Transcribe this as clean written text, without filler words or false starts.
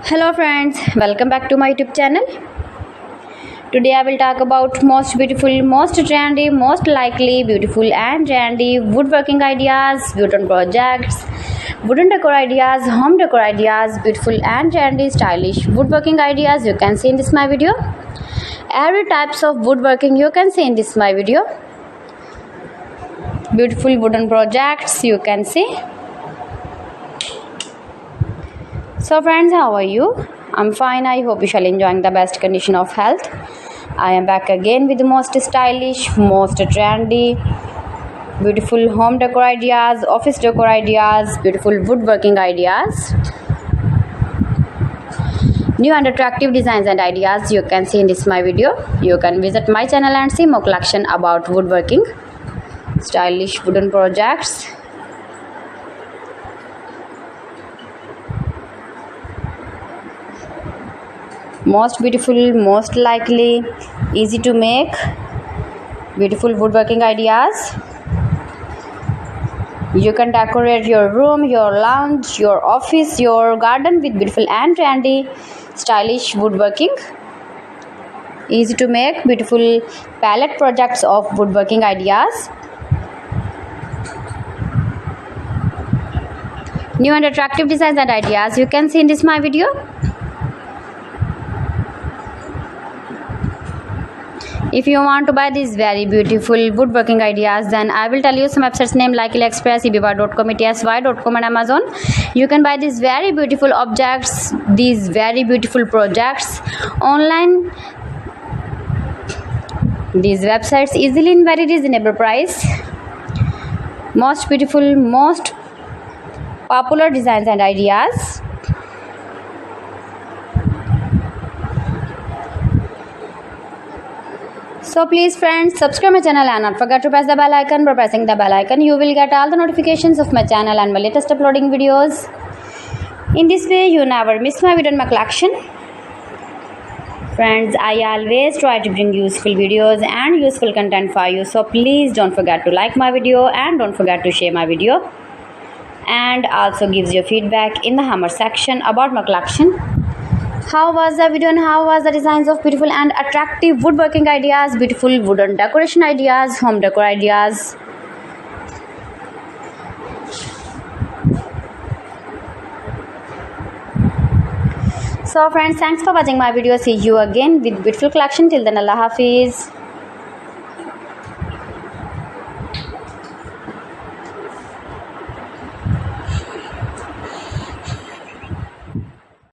Hello friends, welcome back to my YouTube channel. Today I will talk about most beautiful, most trendy, most likely beautiful and trendy woodworking ideas, wooden projects, wooden decor ideas, home decor ideas, beautiful and trendy stylish woodworking ideas you can see in this my video. Every types of woodworking you can see in this my video. Beautiful wooden projects you can see. So friends, how are you? I'm fine. I hope you shall enjoying the best condition of health. I am back again with the most stylish, most trendy, beautiful home decor ideas, office decor ideas, beautiful woodworking ideas, new and attractive designs and ideas you can see in this my video. You can visit my channel and see more collection about woodworking, stylish wooden projects. Most beautiful, most likely, easy to make, beautiful woodworking ideas. You can decorate your room, your lounge, your office, your garden with beautiful and trendy, stylish woodworking. Easy to make, beautiful palette projects of woodworking ideas. New and attractive designs and ideas you can see in this my video. If you want to buy these very beautiful woodworking ideas, then I will tell you some websites name like AliExpress, eBay.com, ETSY.com and Amazon. You can buy these very beautiful objects, these very beautiful projects online. These websites easily in very reasonable price. Most beautiful, most popular designs and ideas. So please friends, subscribe my channel and not forget to press the bell icon. By pressing the bell icon, you will get all the notifications of my channel and my latest uploading videos. In this way, you never miss my video in my collection. Friends, I always try to bring useful videos and useful content for you. So please don't forget to like my video and don't forget to share my video. And also gives your feedback in the hammer section about my collection. How was the video and how was the designs of beautiful and attractive woodworking ideas, beautiful wooden decoration ideas, home decor ideas. So friends, thanks for watching my video. See you again with beautiful collection. Till then, Allah Hafiz.